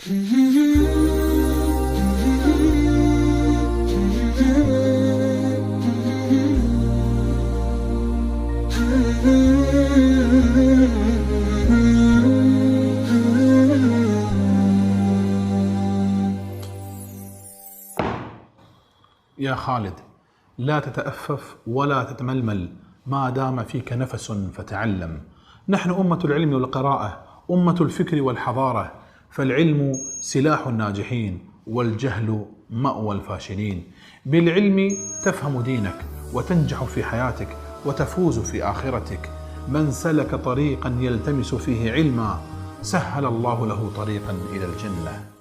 يا خالد، لا تتأفف ولا تتململ ما دام فيك نفس فتعلم. نحن أمة العلم والقراءة، أمة الفكر والحضارة، فالعلم سلاح الناجحين والجهل مأوى الفاشلين. بالعلم تفهم دينك وتنجح في حياتك وتفوز في آخرتك. من سلك طريقا يلتمس فيه علما سهل الله له طريقا إلى الجنة.